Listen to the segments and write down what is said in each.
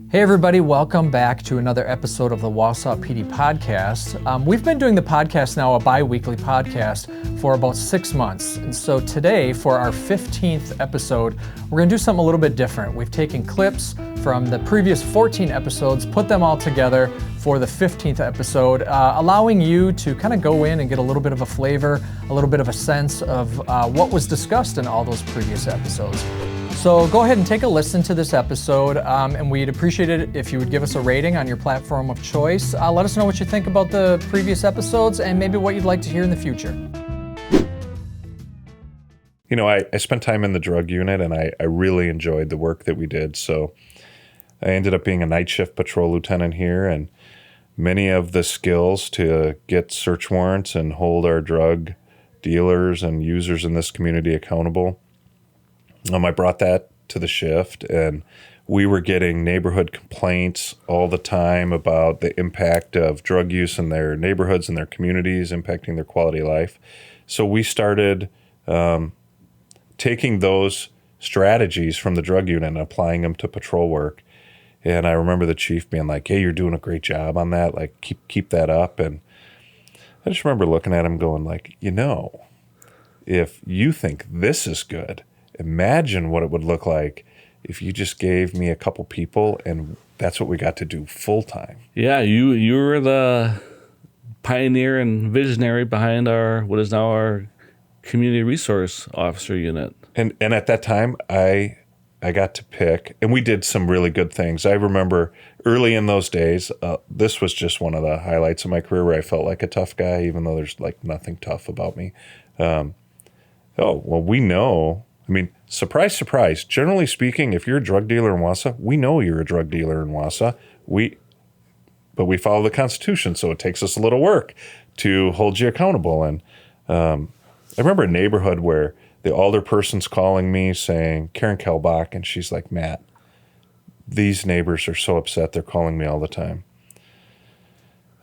Hey everybody, welcome back to another episode of the Wausau PD podcast. We've been doing the podcast now, a bi-weekly podcast, for about 6 months. And so today, for our 15th episode, we're gonna do something a little bit different. We've taken clips from the previous 14 episodes, put them all together for the 15th episode, allowing you to kind of go in and get a little bit of a flavor, a little bit of a sense of what was discussed in all those previous episodes. So go ahead and take a listen to this episode, and we'd appreciate it if you would give us a rating on your platform of choice. Let us know what you think about the previous episodes and maybe what you'd like to hear in the future. You know, I spent time in the drug unit, and I really enjoyed the work that we did. So I ended up being a night shift patrol lieutenant here, and many of the skills to get search warrants and hold our drug dealers and users in this community accountable, I brought that to the shift, and we were getting neighborhood complaints all the time about the impact of drug use in their neighborhoods and their communities, impacting their quality of life. So we started taking those strategies from the drug unit and applying them to patrol work. And I remember the chief being like, "Hey, you're doing a great job on that. Like, keep that up." And I just remember looking at him going like, if you think this is good, imagine what it would look like if you just gave me a couple people and that's what we got to do full time. Yeah, you were the pioneer and visionary behind what is now our community resource officer unit. And at that time, I got to pick, and we did some really good things. I remember early in those days, this was just one of the highlights of my career where I felt like a tough guy, even though there's like nothing tough about me. We know. I mean, surprise, surprise. Generally speaking, if you're a drug dealer in Wausau, we know you're a drug dealer in Wausau. But we follow the Constitution, so it takes us a little work to hold you accountable. And I remember a neighborhood where the alderperson's calling me saying, Karen Kelbach, and she's like, "Matt, these neighbors are so upset. They're calling me all the time."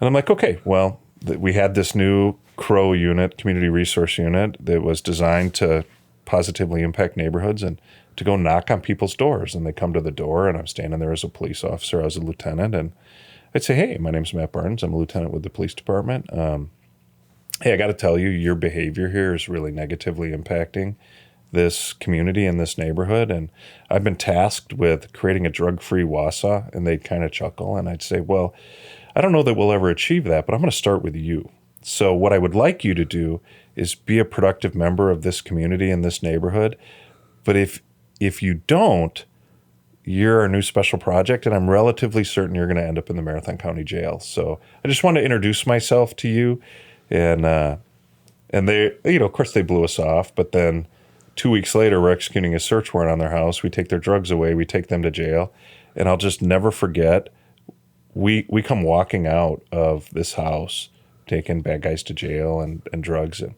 And I'm like, okay, well, we had this new CROW unit, community resource unit, that was designed to positively impact neighborhoods and to go knock on people's doors. And they come to the door, and I'm standing there as a police officer. I was a lieutenant, and I'd say, "Hey, my name's Matt Barnes. I'm a lieutenant with the police department. Hey, I got to tell you, your behavior here is really negatively impacting this community and this neighborhood. And I've been tasked with creating a drug-free Wausau." And they'd kind of chuckle, and I'd say, "Well, I don't know that we'll ever achieve that, but I'm going to start with you. So what I would like you to do is be a productive member of this community and this neighborhood. But if you don't, you're our new special project, and I'm relatively certain you're going to end up in the Marathon County Jail. So I just want to introduce myself to you." And they, of course, they blew us off. But then 2 weeks later, we're executing a search warrant on their house. We take their drugs away. We take them to jail. And I'll just never forget, we come walking out of this house, taking bad guys to jail and drugs. And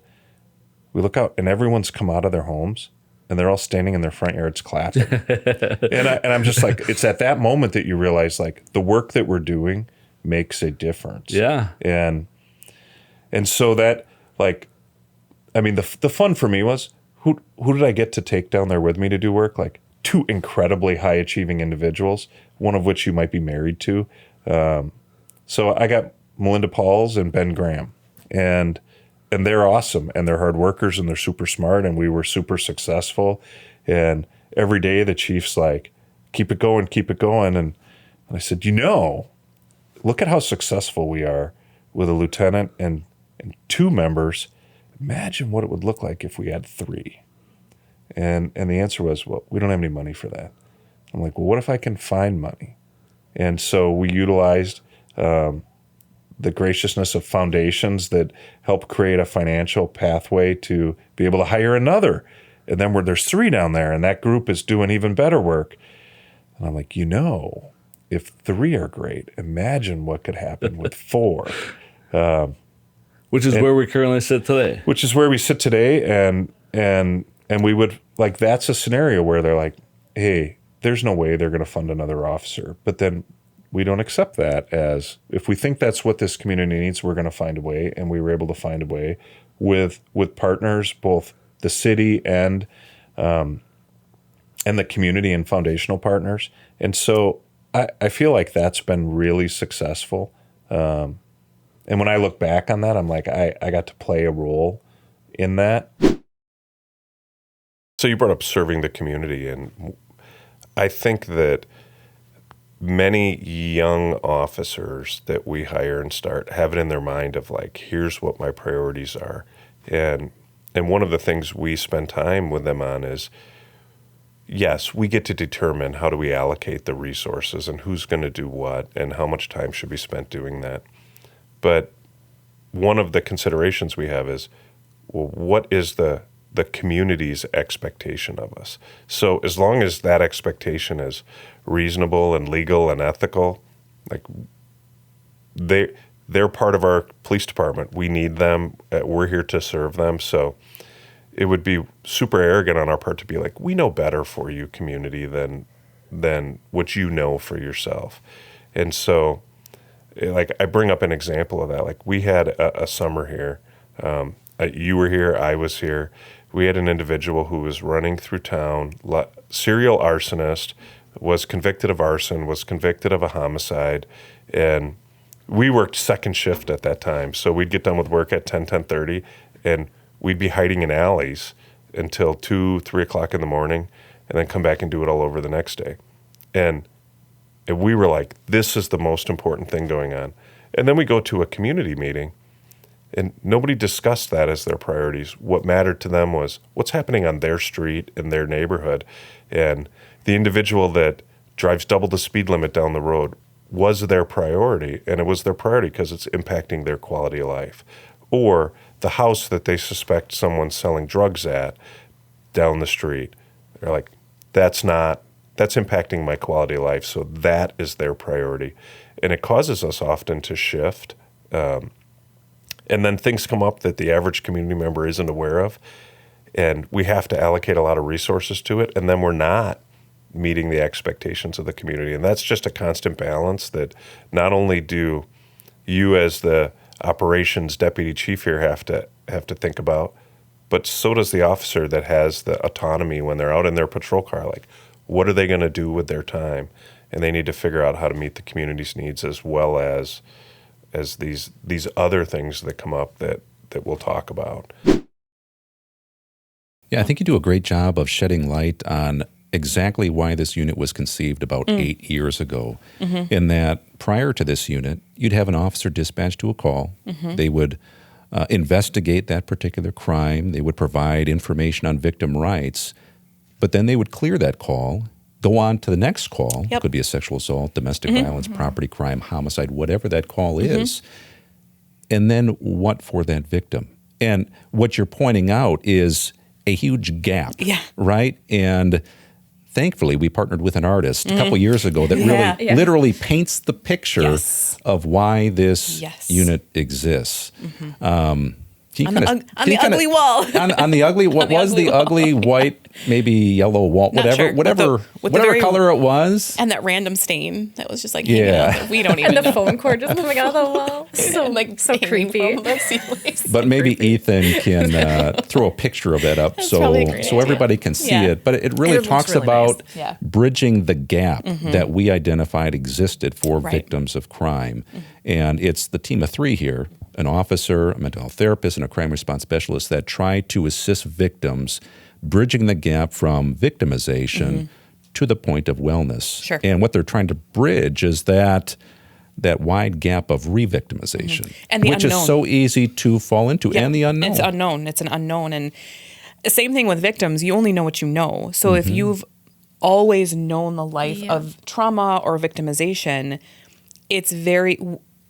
we look out, and everyone's come out of their homes, and they're all standing in their front yards clapping. and I'm just like, it's at that moment that you realize, like, the work that we're doing makes a difference. Yeah. And so that, like, I mean, the fun for me was, who did I get to take down there with me to do work? Like, two incredibly high-achieving individuals, one of which you might be married to. So I got Melinda Pauls and Ben Graham. And they're awesome, and they're hard workers, and they're super smart, and we were super successful. And every day the chief's like, keep it going. And I said, look at how successful we are with a lieutenant and 2 members. Imagine what it would look like if we had 3. And the answer was, well, we don't have any money for that. I'm like, well, what if I can find money? And so we utilized the graciousness of foundations that help create a financial pathway to be able to hire another. And then there's 3 down there, and that group is doing even better work. And I'm like, if 3 are great, imagine what could happen with 4. Which is where we currently sit today. Which is where we sit today, and we would, like, that's a scenario where they're like, hey, there's no way they're going to fund another officer. But then we don't accept that as, if we think that's what this community needs, we're going to find a way. And we were able to find a way with partners, both the city and the community and foundational partners. And so I feel like that's been really successful. And when I look back on that, I'm like, I got to play a role in that. So you brought up serving the community, and I think that many young officers that we hire and start have it in their mind of like, here's what my priorities are. And one of the things we spend time with them on is, yes, we get to determine how do we allocate the resources and who's going to do what and how much time should be spent doing that. But one of the considerations we have is, well, what is the community's expectation of us? So as long as that expectation is reasonable and legal and ethical, like they're part of our police department. We need them. We're here to serve them. So it would be super arrogant on our part to be like, we know better for you, community, than what you know for yourself. And so, like, I bring up an example of that. Like, we had a summer here. You were here. I was here. We had an individual who was running through town, serial arsonist, was convicted of arson, was convicted of a homicide, and we worked second shift at that time. So we'd get done with work at 10:30, and we'd be hiding in alleys until 2, 3 o'clock in the morning, and then come back and do it all over the next day. And we were like, this is the most important thing going on. And then we go to a community meeting, and nobody discussed that as their priorities. What mattered to them was what's happening on their street in their neighborhood. And the individual that drives double the speed limit down the road was their priority, and it was their priority because it's impacting their quality of life. Or the house that they suspect someone's selling drugs at down the street. They're like, that's impacting my quality of life, so that is their priority. And it causes us often to shift. And then things come up that the average community member isn't aware of, and we have to allocate a lot of resources to it, and then we're not meeting the expectations of the community. And that's just a constant balance that not only do you as the operations deputy chief here have to think about, but so does the officer that has the autonomy when they're out in their patrol car. Like, what are they going to do with their time? And they need to figure out how to meet the community's needs as well as these other things that come up that we'll talk about. Yeah, I think you do a great job of shedding light on exactly why this unit was conceived about 8 years ago. In that prior to this unit, you'd have an officer dispatched to a call. They would investigate that particular crime. They would provide information on victim rights, but then they would clear that call, go on to the next call. It could be a sexual assault, domestic violence, property crime, homicide, whatever that call is. And then what for that victim? And what you're pointing out is a huge gap, right? And thankfully, we partnered with an artist a couple years ago that really literally paints the picture of why this unit exists. On the ugly wall. On the ugly, what was the ugly white, maybe yellow wall, whatever color it was. And that random stain that was just like, we don't even know. And the phone cord just coming out of the wall. So creepy. But maybe Ethan can throw a picture of that up so everybody can see it. But it really talks really about bridging the gap that we identified existed for victims of crime. And it's the team of three here, an officer, a mental health therapist, and a crime response specialist that try to assist victims bridging the gap from victimization to the point of wellness. And what they're trying to bridge is that wide gap of re-victimization, and the which unknown. is so easy to fall into, and the unknown. It's unknown. It's an unknown. And the same thing with victims. You only know what you know. So if you've always known the life of trauma or victimization, it's very...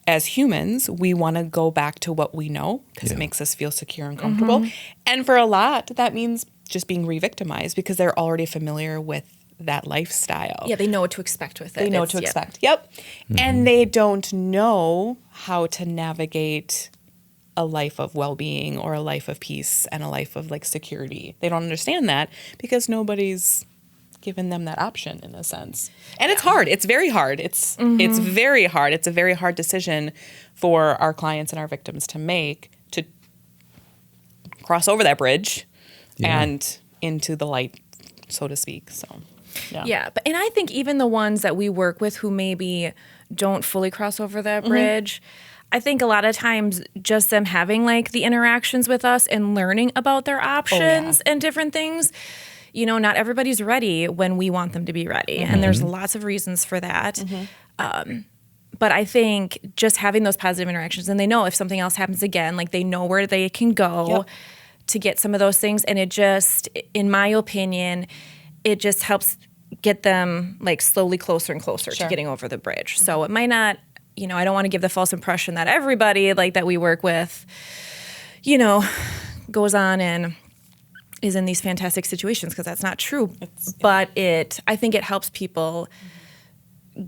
As humans, we want to go back to what we know because it makes us feel secure and comfortable. And for a lot, that means just being re-victimized because they're already familiar with that lifestyle. Yeah, they know what to expect with it. They know what to expect. And they don't know how to navigate a life of well-being or a life of peace and a life of like security. They don't understand that because nobody's given them that option in a sense. And it's hard. It's very hard. It's very hard. It's a very hard decision for our clients and our victims to make, to cross over that bridge and into the light, so to speak. So Yeah, but and I think even the ones that we work with who maybe don't fully cross over that bridge, I think a lot of times just them having like the interactions with us and learning about their options and different things, you know, not everybody's ready when we want them to be ready. And there's lots of reasons for that. But I think just having those positive interactions, and they know if something else happens again, like they know where they can go to get some of those things. And it just, in my opinion, it just helps get them like slowly closer and closer to getting over the bridge. So it might not, you know, I don't want to give the false impression that everybody like that we work with, you know, goes on and is in these fantastic situations, because that's not true. But I think it helps people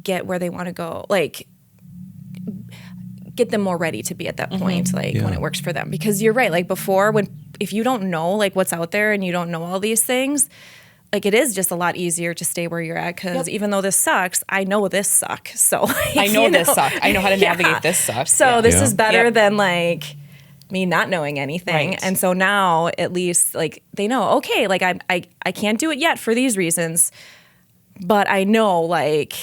get where they want to go, like get them more ready to be at that point, like when it works for them. Because you're right, like before, if you don't know like what's out there and you don't know all these things, like it is just a lot easier to stay where you're at, because even though this sucks, I know this sucks. So like, I know this sucks. I know how to navigate this sucks. So this is better than like me not knowing anything. Right. And so now at least like they know, okay, like I can't do it yet for these reasons, but I know like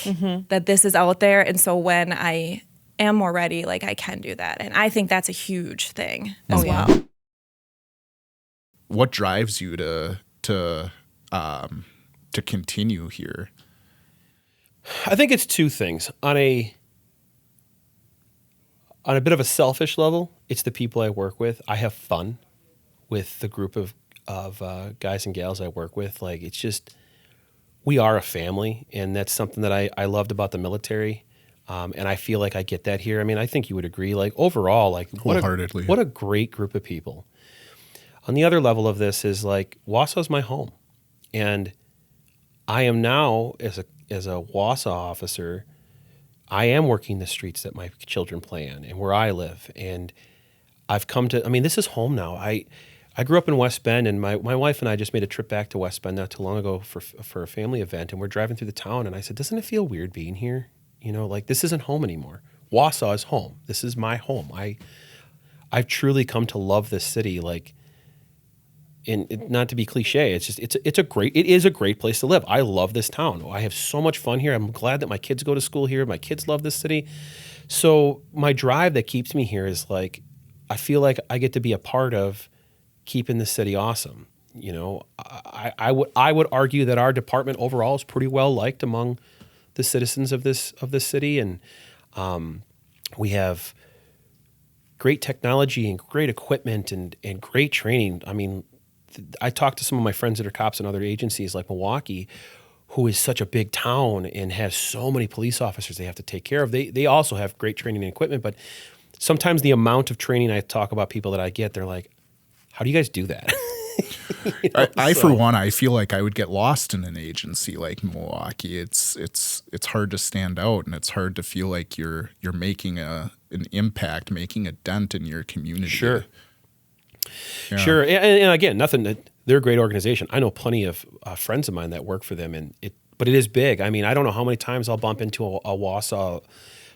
that this is out there. And so when I am more ready, like I can do that. And I think that's a huge thing as well. What drives you to continue here? I think it's two things. On a bit of a selfish level, it's the people I work with. I have fun with the group of guys and gals I work with. Like, it's just, we are a family, and that's something that I loved about the military. And I feel like I get that here. I mean, I think you would agree. Like, overall, like, Wholeheartedly. What a great group of people. On the other level of this is, like, Wausau's my home. And I am now, as a Wausau officer, I am working the streets that my children play in and where I live. And I've come to, I mean, this is home now. I grew up in West Bend, and my wife and I just made a trip back to West Bend not too long ago for a family event. And we're driving through the town, and I said, doesn't it feel weird being here? You know, like, this isn't home anymore. Wausau is home. This is my home. I've truly come to love this city. Like, and not to be cliche, it's just it is a great place to live. I love this town. I have so much fun here. I'm glad that my kids go to school here. My kids love this city. So my drive that keeps me here is like, I feel like I get to be a part of keeping the city awesome. You know, I would argue that our department overall is pretty well liked among the citizens of this city, and we have great technology and great equipment and great training. I mean, I talked to some of my friends that are cops in other agencies like Milwaukee, who is such a big town and has so many police officers they have to take care of. They also have great training and equipment, but sometimes the amount of training I talk about people that I get, they're like, how do you guys do that? You know, For one, I feel like I would get lost in an agency like Milwaukee. It's hard to stand out, and it's hard to feel like you're making an impact, making a dent in your community. Sure. Yeah. Sure. And again, they're a great organization. I know plenty of friends of mine that work for them, but it is big. I mean, I don't know how many times I'll bump into a Wausau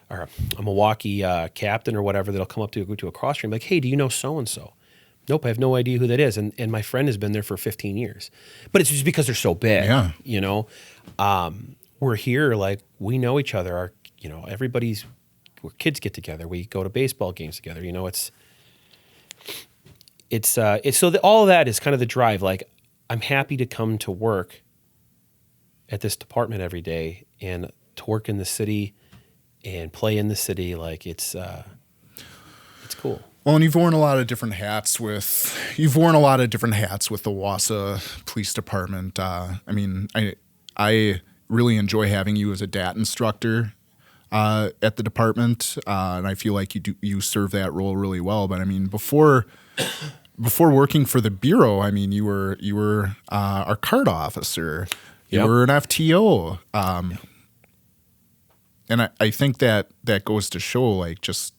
or a Milwaukee captain or whatever that'll come up to a cross stream like, hey, do you know so-and-so? Nope, I have no idea who that is. And my friend has been there for 15 years. But it's just because they're so big, you know. We're here, like, we know each other. We're kids get together. We go to baseball games together. You know, all of that is kind of the drive. Like, I'm happy to come to work at this department every day and to work in the city and play in the city. Like, it's cool. Well, and you've worn a lot of different hats with the Wausau Police Department. I mean, I really enjoy having you as a DAT instructor at the department, and I feel like you serve that role really well. But I mean, before working for the bureau, I mean, you were our card officer. You were an FTO, and I think that goes to show, like, just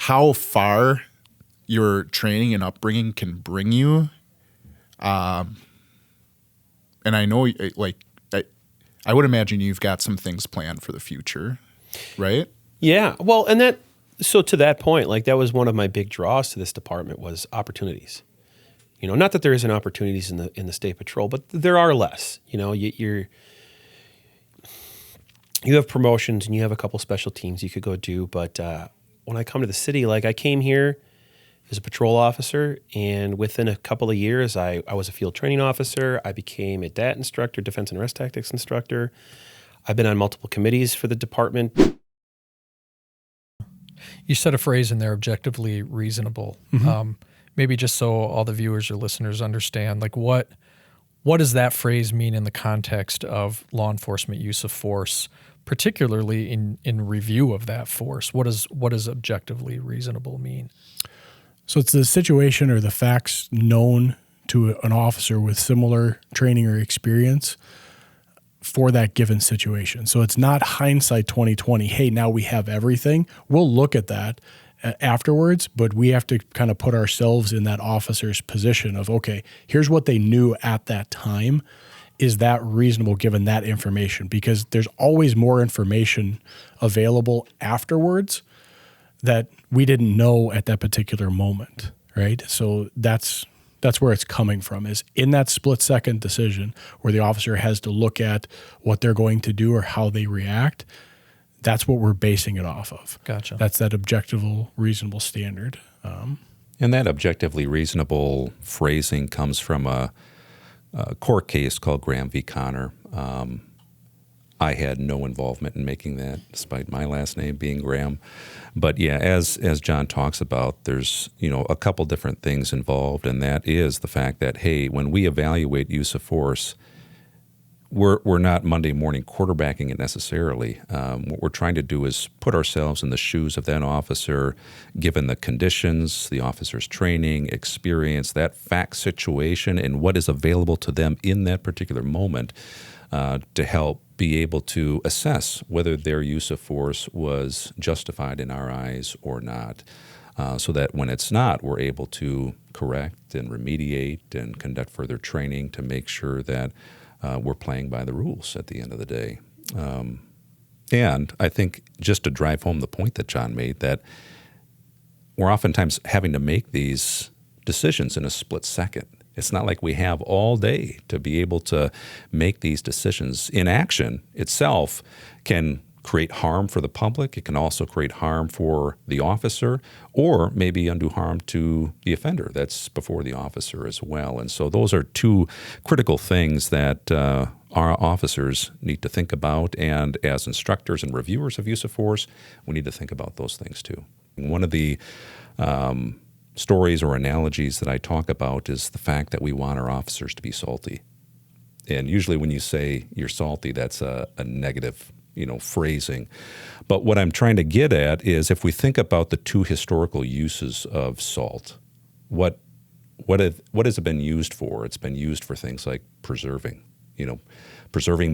how far your training and upbringing can bring you. And I know, like, I would imagine you've got some things planned for the future, right? Yeah. Well, so to that point, like, that was one of my big draws to this department was opportunities. Not that there isn't opportunities in the state patrol, but there are less. You have promotions and you have a couple special teams you could go do. But when I come to the city, like I came here as a patrol officer, and within a couple of years, I was a field training officer. I became a DAT instructor, defense and arrest tactics instructor. I've been on multiple committees for the department. You said a phrase in there, objectively reasonable. Maybe just so all the viewers or listeners understand, like what does that phrase mean in the context of law enforcement use of force, particularly in review of that force? What does objectively reasonable mean? So it's the situation or the facts known to an officer with similar training or experience for that given situation. So it's not hindsight 2020. Hey, now we have everything. We'll look at that afterwards, but we have to kind of put ourselves in that officer's position of, okay, here's what they knew at that time. Is that reasonable given that information? Because there's always more information available afterwards that we didn't know at that particular moment, right? So that's where it's coming from, is in that split-second decision where the officer has to look at what they're going to do or how they react. That's what we're basing it off of. Gotcha. That's that objectively reasonable standard. And that objectively reasonable phrasing comes from a court case called Graham v. Connor. I had no involvement in making that, despite my last name being Graham. But yeah, as John talks about, there's a couple different things involved, and that is the fact that, hey, when we evaluate use of force, we're not Monday morning quarterbacking it necessarily. What we're trying to do is put ourselves in the shoes of that officer, given the conditions, the officer's training, experience, that fact situation, and what is available to them in that particular moment to help be able to assess whether their use of force was justified in our eyes or not, so that when it's not, we're able to correct and remediate and conduct further training to make sure that we're playing by the rules at the end of the day. And I think just to drive home the point that John made, that we're oftentimes having to make these decisions in a split second. It's not like we have all day to be able to make these decisions. Inaction itself can create harm for the public. It can also create harm for the officer, or maybe undue harm to the offender that's before the officer as well. And so those are two critical things that our officers need to think about. And as instructors and reviewers of use of force, we need to think about those things too. One of the stories or analogies that I talk about is the fact that we want our officers to be salty. And usually when you say you're salty, that's a negative phrasing. But what I'm trying to get at is, if we think about the two historical uses of salt, what has it been used for? It's been used for things like preserving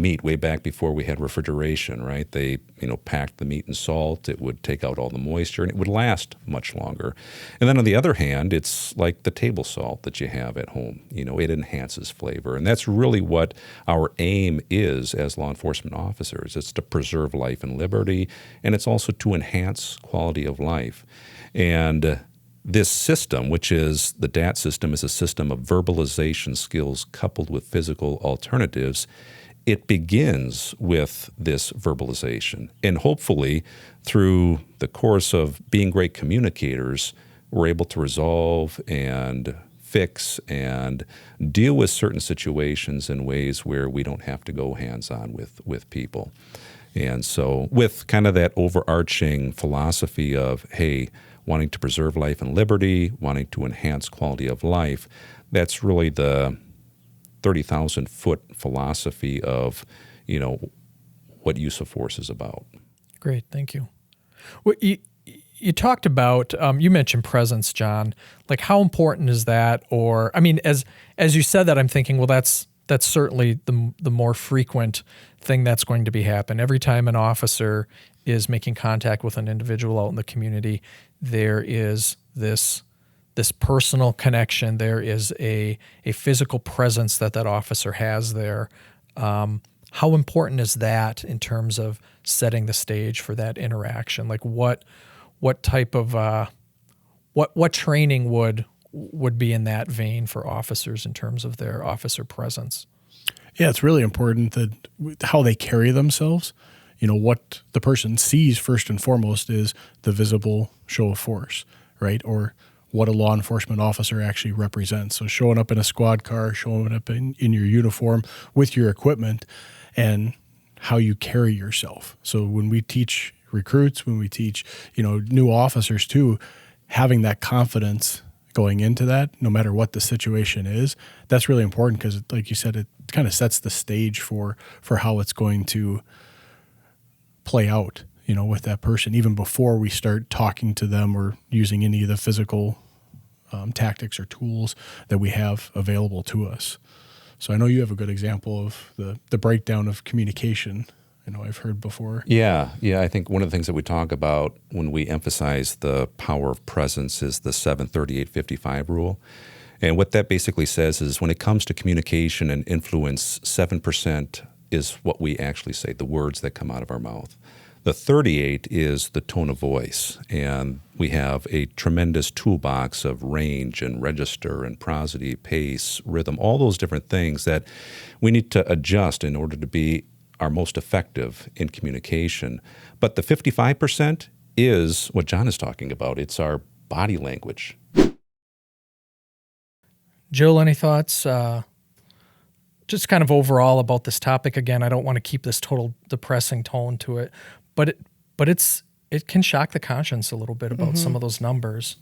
meat way back before we had refrigeration, right? They, packed the meat in salt. It would take out all the moisture, and it would last much longer. And then on the other hand, it's like the table salt that you have at home. It enhances flavor. And that's really what our aim is as law enforcement officers. It's to preserve life and liberty, and it's also to enhance quality of life. And this system, which is the DAT system, is a system of verbalization skills coupled with physical alternatives. It begins with this verbalization. And hopefully, through the course of being great communicators, we're able to resolve and fix and deal with certain situations in ways where we don't have to go hands-on with people. And so with kind of that overarching philosophy of, hey, wanting to preserve life and liberty, wanting to enhance quality of life, that's really the 30,000-foot philosophy of, what use of force is about. Great, thank you. Well, you talked about, you mentioned presence, John. Like, how important is that? Or, I mean, as you said that, I'm thinking, well, that's certainly the more frequent thing that's going to be happen. Every time an officer is making contact with an individual out in the community, there is this personal connection. There is a physical presence that officer has there. How important is that in terms of setting the stage for that interaction? Like what type of what training would would be in that vein for officers in terms of their officer presence. Yeah, it's really important that how they carry themselves. What the person sees first and foremost is the visible show of force, right? Or what a law enforcement officer actually represents. So showing up in a squad car, showing up in your uniform with your equipment, and how you carry yourself. So when we teach recruits, when we teach, new officers too, having that confidence going into that, no matter what the situation is, that's really important because, like you said, it kind of sets the stage for how it's going to play out, with that person, even before we start talking to them or using any of the physical tactics or tools that we have available to us. So I know you have a good example of the breakdown of communication. I've heard before. Yeah. I think one of the things that we talk about when we emphasize the power of presence is the 738-55 rule. And what that basically says is when it comes to communication and influence, 7% is what we actually say, the words that come out of our mouth. The 38 is the tone of voice, and we have a tremendous toolbox of range and register and prosody, pace, rhythm, all those different things that we need to adjust in order to be our most effective in communication. But the 55% is what John is talking about. It's our body language. Jill, any thoughts? Just kind of overall about this topic. Again, I don't want to keep this total depressing tone to it, but it can shock the conscience a little bit about some of those numbers.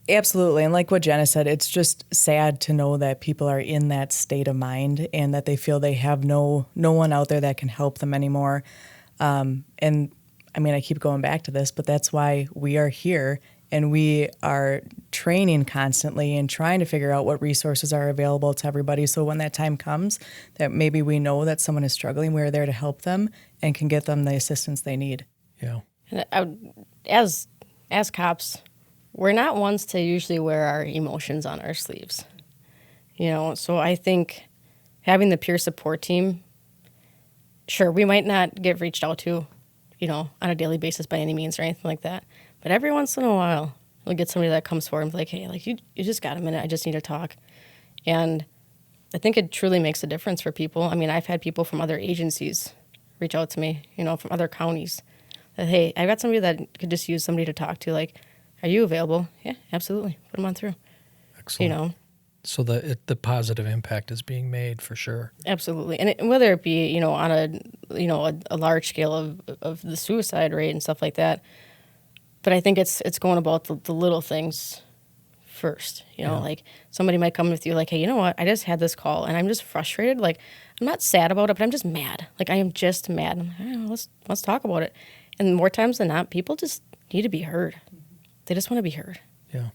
Absolutely. And like what Jenna said, it's just sad to know that people are in that state of mind and that they feel they have no one out there that can help them anymore. And I mean, I keep going back to this, but that's why we are here and we are training constantly and trying to figure out what resources are available to everybody. So when that time comes that maybe we know that someone is struggling, we're there to help them and can get them the assistance they need. Yeah. And as cops, we're not ones to usually wear our emotions on our sleeves, so I think having the peer support team, sure, we might not get reached out to, on a daily basis by any means or anything like that, but every once in a while, we'll get somebody that comes forward and be like, hey, like you just got a minute, I just need to talk. And I think it truly makes a difference for people. I mean, I've had people from other agencies reach out to me, from other counties, that, hey, I got somebody that could just use somebody to talk to, like, are you available? Yeah, absolutely. Put them on through. Excellent. So the positive impact is being made for sure. Absolutely. And whether it be, on a large scale of the suicide rate and stuff like that. But I think it's going about the little things first. Like somebody might come with you like, hey, you know what? I just had this call and I'm just frustrated. Like, I'm not sad about it, but I'm just mad. Like, I am just mad. I'm like, let's talk about it. And more times than not, people just need to be heard. They just want to be heard. Yeah.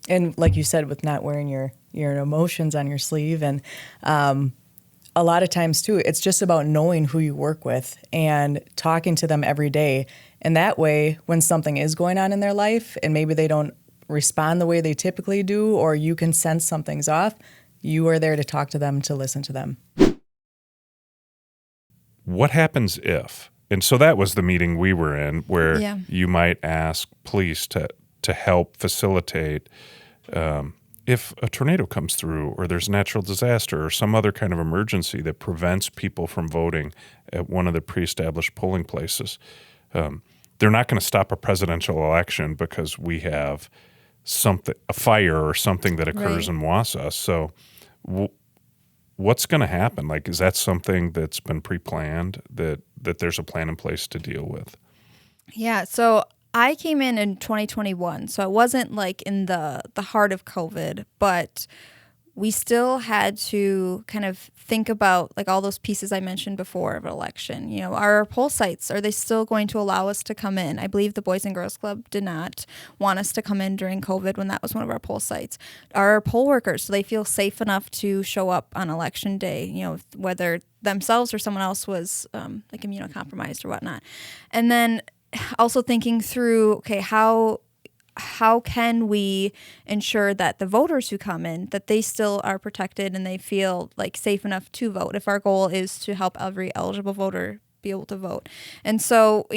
And like you said, with not wearing your emotions on your sleeve, and a lot of times too, it's just about knowing who you work with and talking to them every day. And that way, when something is going on in their life and maybe they don't respond the way they typically do, or you can sense something's off, you are there to talk to them, to listen to them. What happens if? And so that was the meeting we were in where you might ask police to help facilitate if a tornado comes through or there's a natural disaster or some other kind of emergency that prevents people from voting at one of the pre-established polling places. They're not going to stop a presidential election because we have a fire or something that occurs in Wausau. So what's going to happen? Like, is that something that's been pre-planned, that there's a plan in place to deal with? Yeah, so I came in 2021, so it wasn't like in the heart of COVID, but we still had to kind of think about like all those pieces I mentioned before of election. Our poll sites, are they still going to allow us to come in? I believe the Boys and Girls Club did not want us to come in during COVID when that was one of our poll sites. Our poll workers, do they feel safe enough to show up on election day, whether themselves or someone else was like immunocompromised or whatnot? And then also thinking through, okay, how can we ensure that the voters who come in, that they still are protected and they feel like safe enough to vote if our goal is to help every eligible voter be able to vote? And so,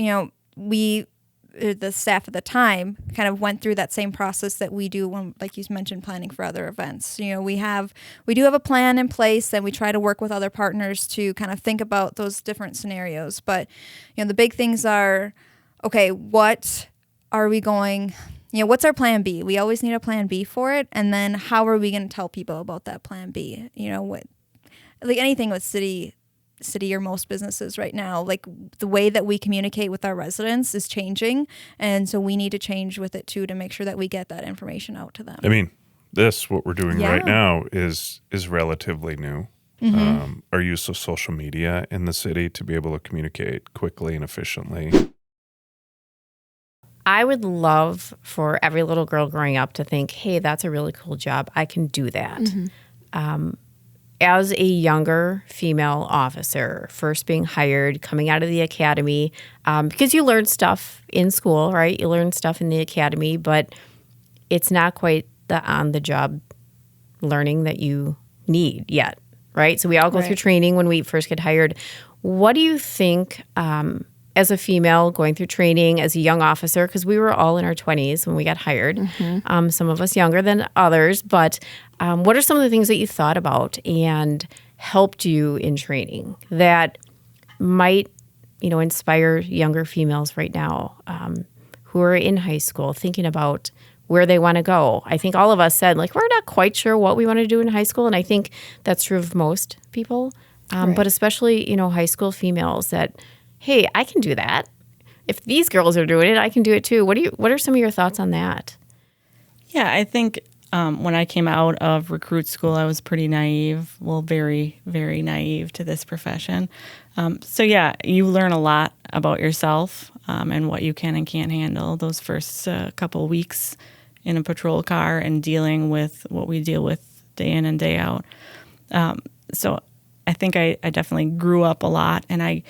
we the staff at the time kind of went through that same process that we do when, like you mentioned, planning for other events. You know, we do have a plan in place, and we try to work with other partners to kind of think about those different scenarios. But, you know, the big things are, okay, what are we going, you know, what's our plan B? We always need a plan B for it. And then how are we going to tell people about that plan B? You know, what, like anything with city or most businesses right now, like the way that we communicate with our residents is changing. And so we need to change with it too, to make sure that we get that information out to them. I mean, what we're doing right now is relatively new. Our use of social media in the city to be able to communicate quickly and efficiently. I would love for every little girl growing up to think, hey, that's a really cool job. I can do that. As a younger female officer, first being hired, coming out of the academy, because you learn stuff in school, right? You learn stuff in the academy, but it's not quite the on-the-job learning that you need yet, right? So we all go through training when we first get hired. What do you think, as a female going through training, as a young officer, because we were all in our 20s when we got hired, some of us younger than others, but what are some of the things that you thought about and helped you in training that might, you know, inspire younger females right now who are in high school thinking about where they want to go? I think all of us said, like, we're not quite sure what we want to do in high school, and I think that's true of most people, but especially, you know, high school females that, hey, I can do that. If these girls are doing it, I can do it too. What are some of your thoughts on that? Yeah, I think when I came out of recruit school, I was pretty naive. Well, very, very naive to this profession. So yeah, you learn a lot about yourself and what you can and can't handle those first couple weeks in a patrol car and dealing with what we deal with day in and day out. So I think I definitely grew up a lot, and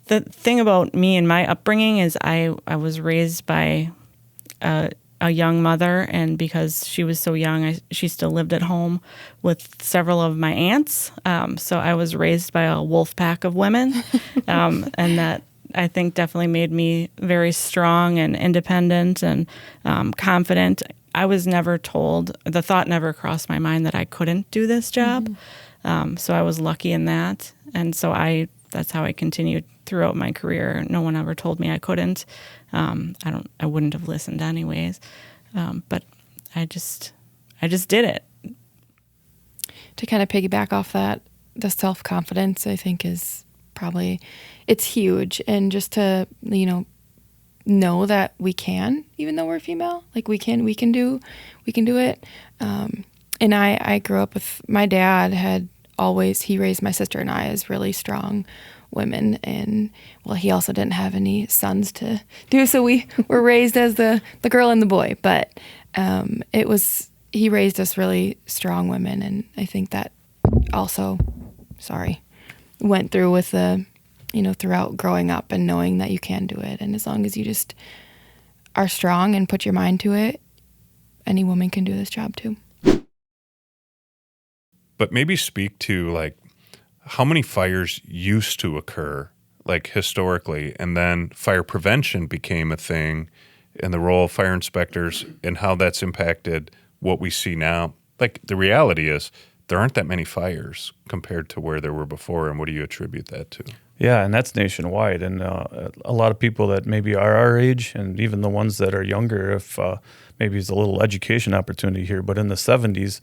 the thing about me and my upbringing is I was raised by a young mother, and because she was so young, she still lived at home with several of my aunts. So I was raised by a wolf pack of women, and that I think definitely made me very strong and independent and confident. I was never told, the thought never crossed my mind that I couldn't do this job. So I was lucky in that, and so that's how I continued throughout my career. No one ever told me I couldn't. I wouldn't have listened anyways. But I just did it. To kind of piggyback off that, the self-confidence, I think, is probably, it's huge. And just to, you know that we can, even though we're female, like we can do it. And I grew up with, my dad he raised my sister and I as really strong women, and well, he also didn't have any sons to do, so we were raised as the girl and the boy, but he raised us really strong women, and I think that also went through with throughout growing up and knowing that you can do it, and as long as you just are strong and put your mind to it, any woman can do this job too. But maybe speak to, like, how many fires used to occur, like, historically, and then fire prevention became a thing, and the role of fire inspectors and how that's impacted what we see now. Like, the reality is there aren't that many fires compared to where there were before, and what do you attribute that to? Yeah, and that's nationwide, and a lot of people that maybe are our age, and even the ones that are younger, if maybe it's a little education opportunity here, but in the 70s,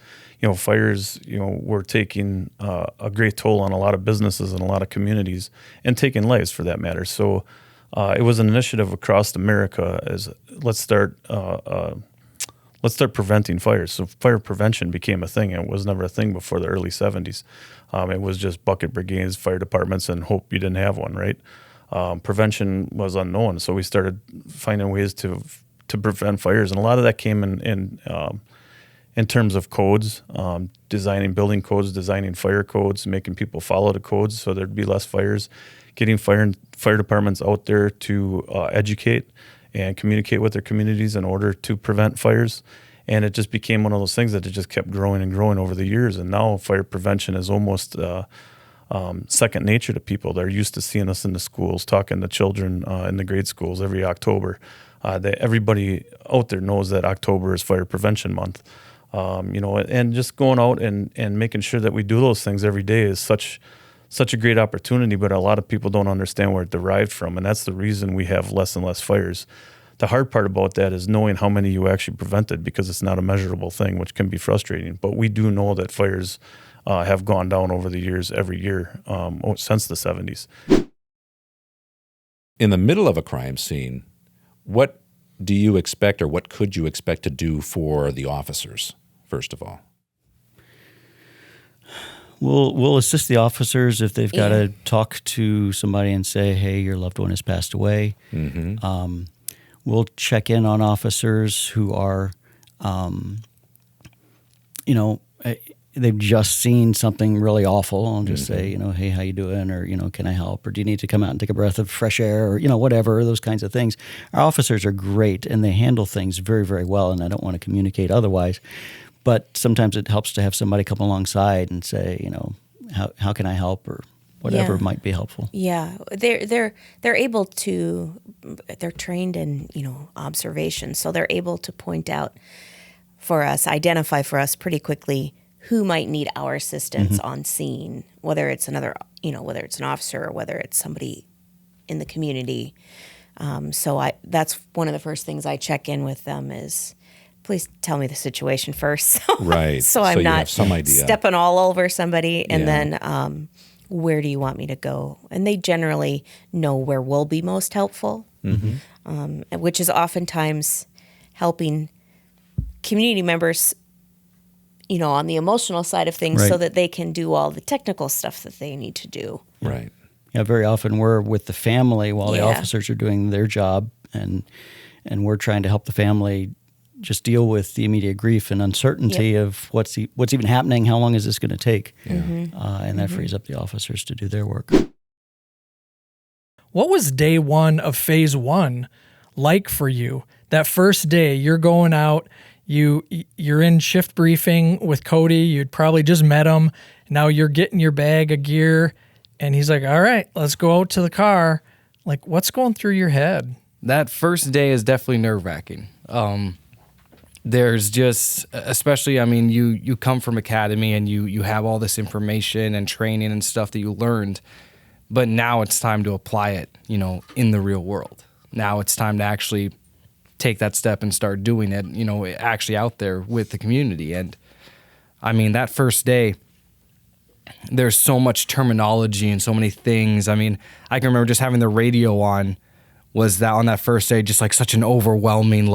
fires, were taking a great toll on a lot of businesses and a lot of communities, and taking lives for that matter. So it was an initiative across America as let's start preventing fires. So fire prevention became a thing. It was never a thing before the early 70s. It was just bucket brigades, fire departments, and hope you didn't have one, right? Prevention was unknown, so we started finding ways to prevent fires, and a lot of that came in terms of codes, designing building codes, designing fire codes, making people follow the codes so there'd be less fires, getting fire departments out there to educate and communicate with their communities in order to prevent fires. And it just became one of those things that it just kept growing and growing over the years. And now fire prevention is almost second nature to people. They're used to seeing us in the schools, talking to children in the grade schools every October. Everybody out there knows that October is Fire Prevention Month. And just going out and making sure that we do those things every day is such a great opportunity, but a lot of people don't understand where it derived from, and that's the reason we have less and less fires. The hard part about that is knowing how many you actually prevented, because it's not a measurable thing, which can be frustrating. But we do know that fires have gone down over the years, every year since the 70s. In the middle of a crime scene, what do you expect, or what could you expect to do for the officers, first of all? We'll assist the officers if they've got to talk to somebody and say, hey, your loved one has passed away. Mm-hmm. We'll check in on officers who are, they've just seen something really awful. I'll just say, hey, how you doing? Or, can I help? Or do you need to come out and take a breath of fresh air? Or, whatever, those kinds of things. Our officers are great, and they handle things very, very well, and I don't want to communicate otherwise. But sometimes it helps to have somebody come alongside and say, how can I help, or whatever might be helpful. Yeah, they're able to. They're trained in observation, so they're able to point out for us, identify for us pretty quickly who might need our assistance on scene, whether it's whether it's an officer or whether it's somebody in the community. That's one of the first things I check in with them is, please tell me the situation first. Right. So I'm not have some idea. stepping all over somebody. And then where do you want me to go? And they generally know where will be most helpful, which is oftentimes helping community members, on the emotional side of things, so that they can do all the technical stuff that they need to do. Right. Yeah, very often we're with the family while the officers are doing their job, and we're trying to help the family just deal with the immediate grief and uncertainty of what's even happening, how long is this going to take, and that frees up the officers to do their work. What was day one of phase one like for you? That first day, you're going out, you're in shift briefing with Cody, you'd probably just met him, now you're getting your bag of gear, and he's like, all right, let's go out to the car. Like, what's going through your head? That first day is definitely nerve-wracking. There's just, especially, you come from academy and you have all this information and training and stuff that you learned, but now it's time to apply it, in the real world. Now it's time to actually take that step and start doing it, actually out there with the community. And that first day, there's so much terminology and so many things. I can remember just having the radio on on that first day, just like such an overwhelming,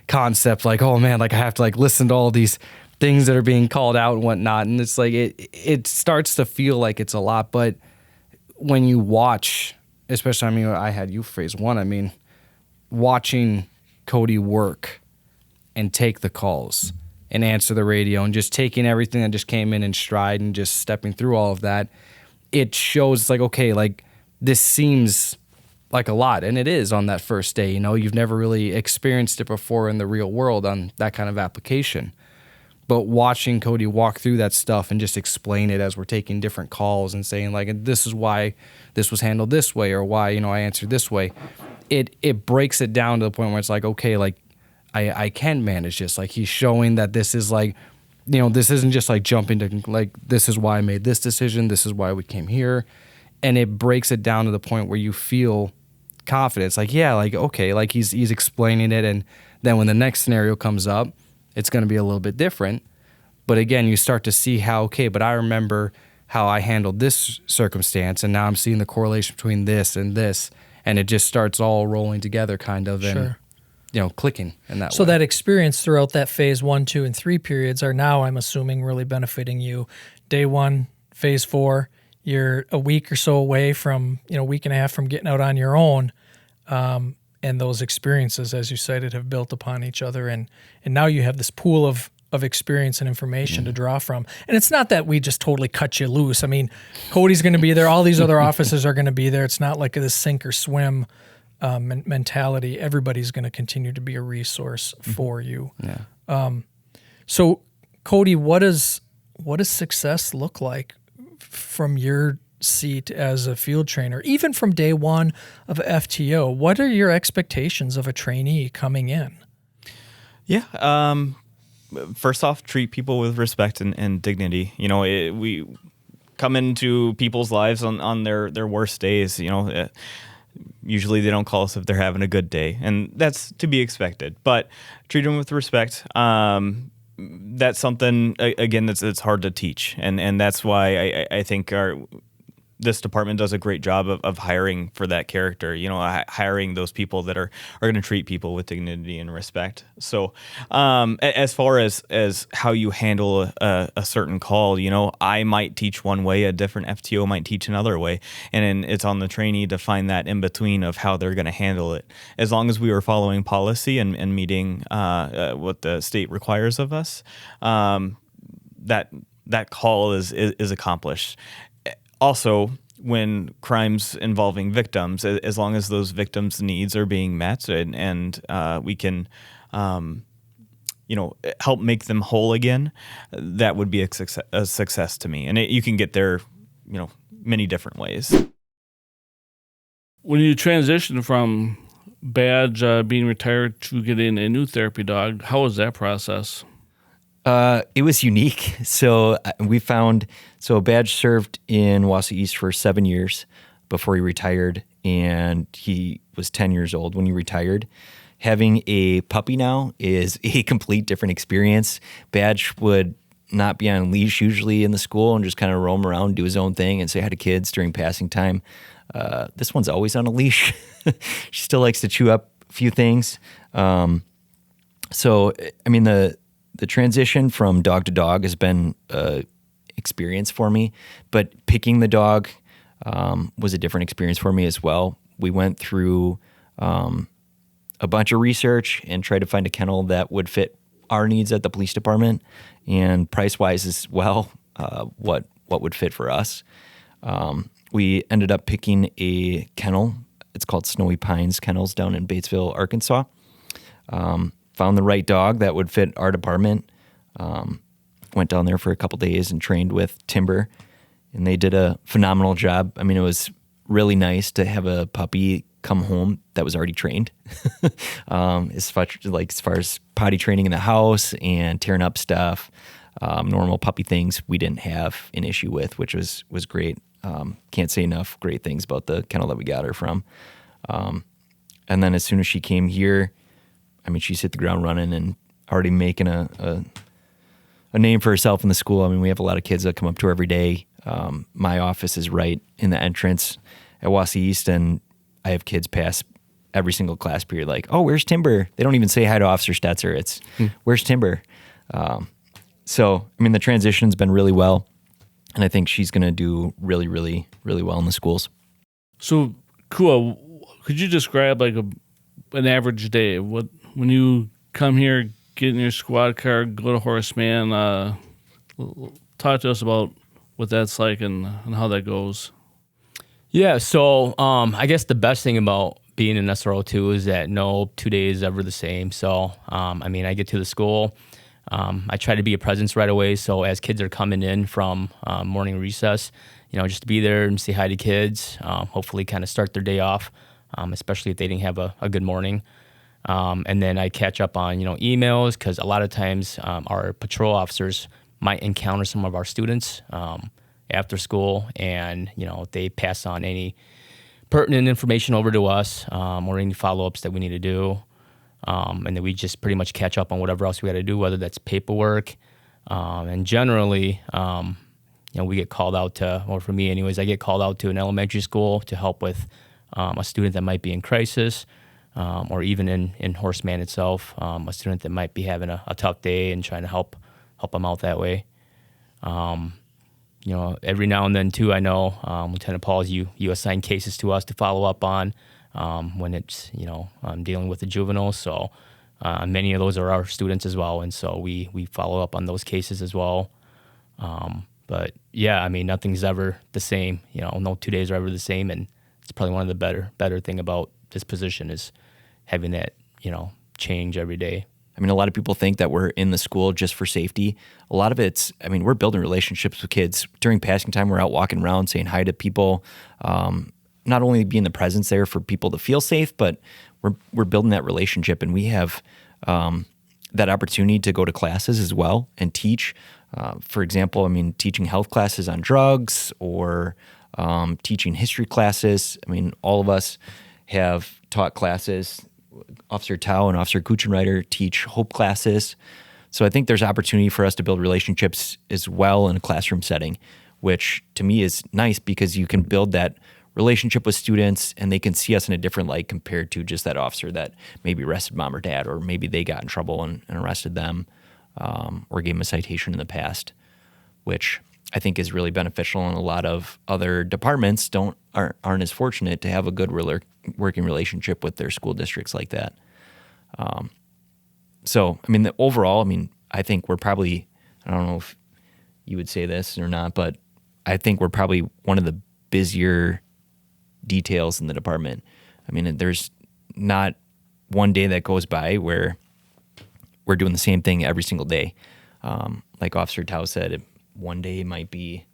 concept, oh man, I have to listen to all these things that are being called out and whatnot. And it's it starts to feel like it's a lot, but when you watch, especially, I had you phase one, watching Cody work and take the calls and answer the radio and just taking everything that just came in stride and just stepping through all of that, it shows this seems like a lot, and it is on that first day. You've never really experienced it before in the real world on that kind of application. But watching Cody walk through that stuff and just explain it as we're taking different calls and saying this is why this was handled this way, or why I answered this way, it breaks it down to the point where it's okay, I can manage this. He's showing that this is this isn't just jumping to this is why I made this decision, this is why we came here. And it breaks it down to the point where you feel confidence. Okay, he's explaining it, and then when the next scenario comes up, it's going to be a little bit different. But again, you start to see how, but I remember how I handled this circumstance, and now I'm seeing the correlation between this, and it just starts all rolling together kind of, and clicking in that way. So that experience throughout that phase 1, 2, and 3 periods are now, I'm assuming, really benefiting you. Day 1, phase 4, you're a week or so away from, week and a half from getting out on your own. And those experiences, as you cited, have built upon each other. And now you have this pool of experience and information to draw from. And it's not that we just totally cut you loose. Cody's going to be there. All these other officers are going to be there. It's not like this sink or swim mentality. Everybody's going to continue to be a resource for you. Yeah. So, Cody, what does success look like from your seat as a field trainer, even from day one of FTO, what are your expectations of a trainee coming in? Yeah. First off, treat people with respect and dignity. We come into people's lives on their worst days. Usually they don't call us if they're having a good day, and that's to be expected. But treat them with respect. That's something again that's hard to teach, and that's why I think this department does a great job of hiring for that character, hiring those people that are going to treat people with dignity and respect. So as far as how you handle a certain call, I might teach one way, a different FTO might teach another way. And then it's on the trainee to find that in between of how they're going to handle it. As long as we are following policy and meeting what the state requires of us, that call is accomplished. Also, when crimes involving victims, as long as those victims' needs are being met and we can, help make them whole again, that would be a success to me. And you can get there, many different ways. When you transition from Badge being retired to getting a new therapy dog, how was that process? It was unique. So we found, Badge served in Wausau East for 7 years before he retired, and he was 10 years old when he retired. Having a puppy now is a complete different experience. Badge would not be on leash usually in the school and just kind of roam around, do his own thing, and say hi to kids during passing time. This one's always on a leash. She still likes to chew up a few things. The transition from dog to dog has been an experience for me, but picking the dog was a different experience for me as well. We went through a bunch of research and tried to find a kennel that would fit our needs at the police department and price-wise as well, what would fit for us. We ended up picking a kennel. It's called Snowy Pines Kennels down in Batesville, Arkansas. Found the right dog that would fit our department. Went down there for a couple days and trained with Timber, and they did a phenomenal job. I mean, it was really nice to have a puppy come home that was already trained. As far as potty training in the house and tearing up stuff, normal puppy things we didn't have an issue with, which was great. Can't say enough great things about the kennel that we got her from. And then as soon as she came here, she's hit the ground running and already making a name for herself in the school. We have a lot of kids that come up to her every day. My office is right in the entrance at Wausau East, and I have kids pass every single class period like, oh, where's Timber? They don't even say hi to Officer Stetzer. It's, where's Timber? The transition's been really well, and I think she's going to do really, really, really well in the schools. So, Kua, could you describe an average day? When you come here, get in your squad car, go to Horseman, talk to us about what that's like and how that goes. Yeah, so I guess the best thing about being in SRO2 is that no 2 days is ever the same. So, I get to the school. I try to be a presence right away. So as kids are coming in from morning recess, just to be there and say hi to kids, hopefully kind of start their day off, especially if they didn't have a good morning. And then I catch up on, emails, because a lot of times our patrol officers might encounter some of our students after school, and, they pass on any pertinent information over to us or any follow-ups that we need to do. And then we just pretty much catch up on whatever else we got to do, whether that's paperwork. And generally, we get called out to, or for me anyways, I get called out to an elementary school to help with a student that might be in crisis. Or even in Horseman itself, a student that might be having a tough day and trying to help them out that way. Every now and then too, I know Lieutenant Pauls, you assign cases to us to follow up on when it's dealing with the juveniles. So many of those are our students as well, and so we follow up on those cases as well. But yeah, nothing's ever the same. No 2 days are ever the same, and it's probably one of the better thing about this position is having that, change every day. I mean, a lot of people think that we're in the school just for safety. A lot of it's, I mean, we're building relationships with kids. During passing time, we're out walking around saying hi to people, not only being the presence there for people to feel safe, but we're building that relationship, and we have that opportunity to go to classes as well and teach. For example, I mean, teaching health classes on drugs or teaching history classes. I mean, all of us have taught classes. Officer Tao and Officer Kuchenreiter teach hope classes. So I think there's opportunity for us to build relationships as well in a classroom setting, which to me is nice because you can build that relationship with students and they can see us in a different light compared to just that officer that maybe arrested mom or dad, or maybe they got in trouble and arrested them, or gave them a citation in the past, which I think is really beneficial. And a lot of other departments aren't as fortunate to have a good working relationship with their school districts like that. So, I mean, overall, I mean, I think we're probably, I don't know if you would say this or not, but I think we're probably one of the busier details in the department. I mean, there's not one day that goes by where we're doing the same thing every single day. Like Officer Tao said, one day might be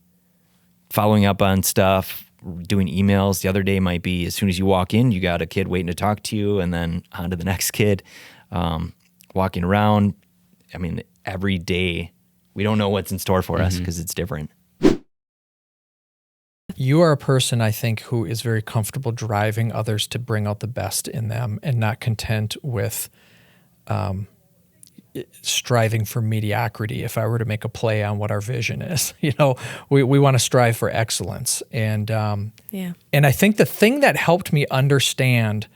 following up on stuff, doing emails. The other day might be as soon as you walk in, you got a kid waiting to talk to you, and then on to the next kid. Walking around, I mean, every day we don't know what's in store for us because it's different. You are a person, I think, who is very comfortable driving others to bring out the best in them and not content with striving for mediocrity. If I were to make a play on what our vision is, you know, we want to strive for excellence. And and I think the thing that helped me understand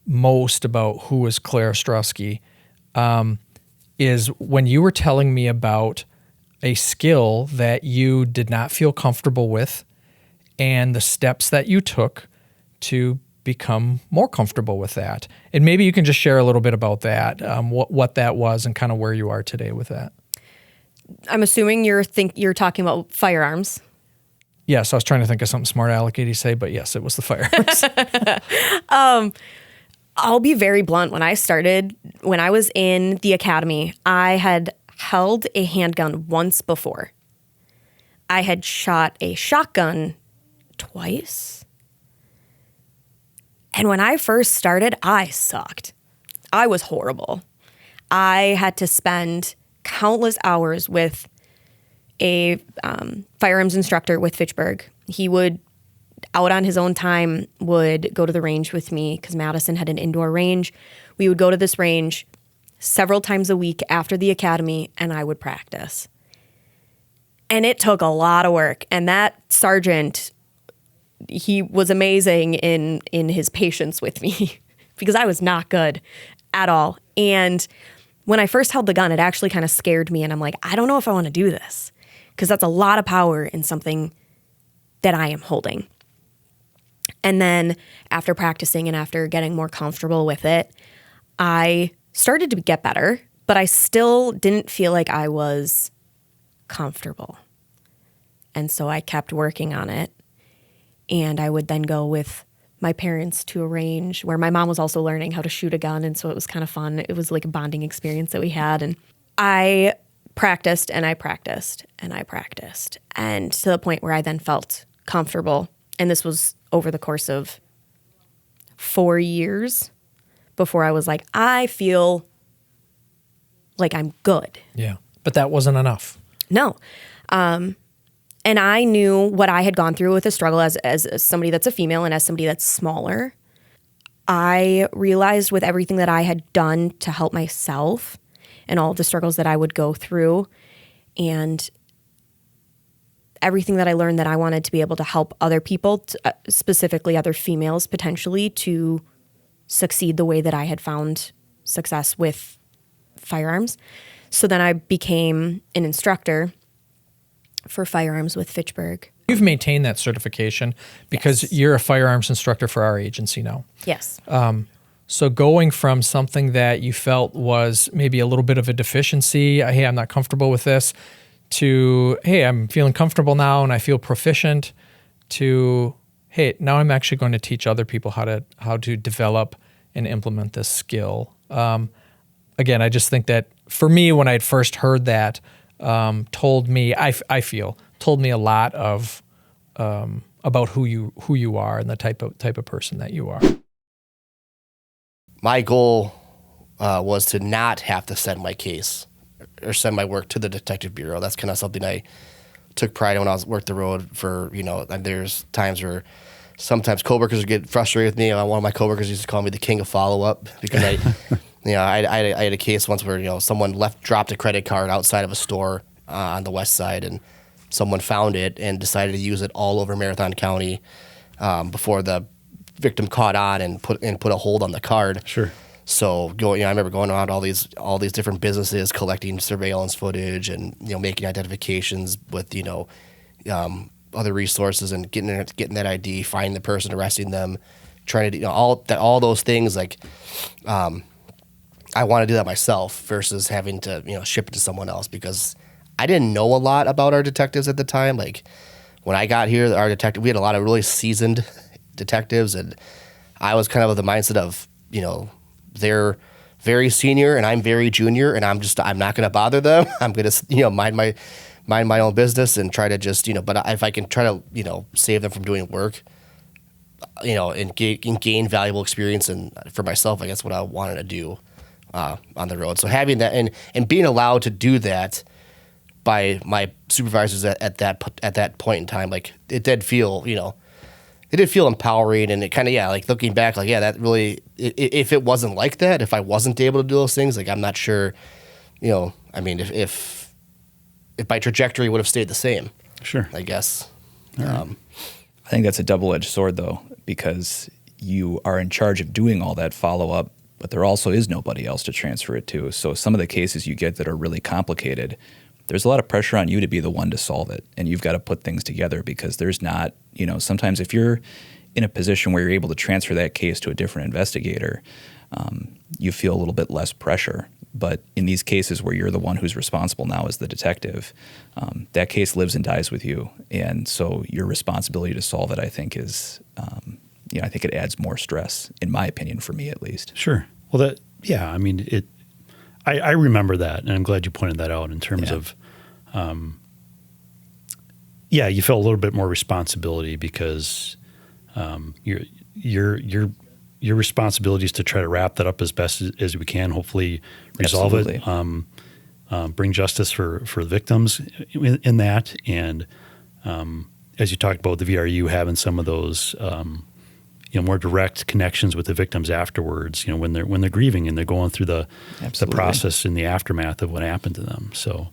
most about who is Claire Ostrowski is when you were telling me about a skill that you did not feel comfortable with and the steps that you took to become more comfortable with that. And maybe you can just share a little bit about that, what that was and kind of where you are today with that. I'm assuming you're talking about firearms. Yes, I was trying to think of something smart alecky to say, but yes, it was the firearms. I'll be very blunt. When I was in the academy, I had held a handgun once before. I had shot a shotgun twice. And when I first started, I sucked. I was horrible. I had to spend countless hours with a firearms instructor with Fitchburg. He would, out on his own time, would go to the range with me because Madison had an indoor range. We would go to this range several times a week after the academy, and I would practice. And it took a lot of work. And that sergeant, he was amazing in his patience with me because I was not good at all. And when I first held the gun, it actually kind of scared me. And I'm like, I don't know if I want to do this because that's a lot of power in something that I am holding. And then after practicing and after getting more comfortable with it, I started to get better, but I still didn't feel like I was comfortable. And so I kept working on it. And I would then go with my parents to a range where my mom was also learning how to shoot a gun. And so it was kind of fun. It was like a bonding experience that we had. And I practiced and I practiced and I practiced. And to the point where I then felt comfortable. And this was over the course of 4 years before I was like, I feel like I'm good. Yeah. But that wasn't enough. No. And I knew what I had gone through with the struggle as somebody that's a female and as somebody that's smaller. I realized with everything that I had done to help myself and all of the struggles that I would go through and everything that I learned that I wanted to be able to help other people, specifically other females potentially, to succeed the way that I had found success with firearms. So then I became an instructor for firearms with Fitchburg. You've maintained that certification because you're a firearms instructor for our agency now. Yes. So going from something that you felt was maybe a little bit of a deficiency, hey, I'm not comfortable with this, to, hey, I'm feeling comfortable now and I feel proficient, to, hey, now I'm actually going to teach other people how to develop and implement this skill. again, I just think that for me, when I had first heard that, told me a lot of about who you are and the type of person that you are. My goal was to not have to send my case or send my work to the detective bureau. That's kind of something I took pride in when I worked the road for, and there's times where sometimes coworkers would get frustrated with me. One of my coworkers used to call me the king of follow-up because I had a case once where, someone dropped a credit card outside of a store on the west side, and someone found it and decided to use it all over Marathon County before the victim caught on and put a hold on the card. Sure. So I remember going around all these different businesses, collecting surveillance footage and making identifications with other resources and getting that ID, finding the person, arresting them, trying to do all those things. Like I want to do that myself versus having to ship it to someone else, because I didn't know a lot about our detectives at the time. Like when I got here, we had a lot of really seasoned detectives, and I was kind of the mindset of they're very senior and I'm very junior, and I'm not going to bother them. I'm going to mind my own business and try to just but if I can try to save them from doing work, and gain valuable experience and for myself, I guess what I wanted to do on the road. So having that and being allowed to do that by my supervisors at that point in time, like it did feel empowering, and it kind of like looking back, like that really, if it wasn't like that, if I wasn't able to do those things, like I'm not sure, if my trajectory would have stayed the same. Sure. I guess. Right. I think that's a double-edged sword, though, because you are in charge of doing all that follow-up, but there also is nobody else to transfer it to. So some of the cases you get that are really complicated, there's a lot of pressure on you to be the one to solve it, and you've got to put things together, because there's not, sometimes if you're in a position where you're able to transfer that case to a different investigator, you feel a little bit less pressure. But in these cases where you're the one who's responsible now as the detective, that case lives and dies with you. And so your responsibility to solve it, I think, is, I think it adds more stress, in my opinion, for me at least. Sure. Well, I remember that, and I'm glad you pointed that out in terms of, you felt a little bit more responsibility because your responsibility is to try to wrap that up as best as we can, hopefully resolve Absolutely. it, bring justice for the victims in that. And as you talked about the VRU having some of those more direct connections with the victims afterwards, when they're grieving and they're going through the process in the aftermath of what happened to them. So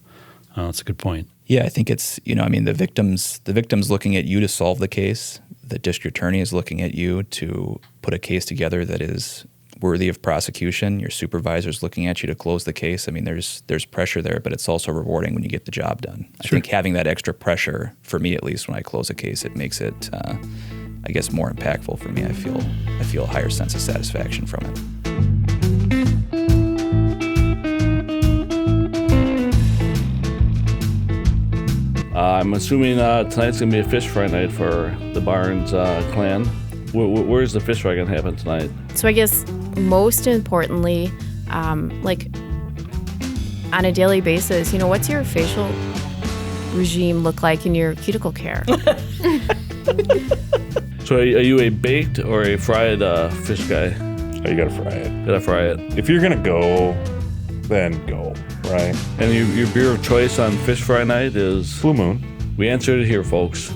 that's a good point. Yeah, I think it's, the victim's looking at you to solve the case. The district attorney is looking at you to put a case together that is worthy of prosecution. Your supervisor's looking at you to close the case. I mean, there's pressure there, but it's also rewarding when you get the job done. Sure. I think having that extra pressure, for me at least, when I close a case, it makes it, I guess, more impactful for me. I feel a higher sense of satisfaction from it. I'm assuming tonight's going to be a fish fry night for the Barnes clan. Where's the fish fry going to happen tonight? So I guess most importantly, like on a daily basis, what's your facial regime look like in your cuticle care? So are you a baked or a fried fish guy? Oh, you got to fry it. Gotta fry it. If you're going to go, then go, right? And your beer of choice on fish fry night is? Blue Moon. We answered it here, folks.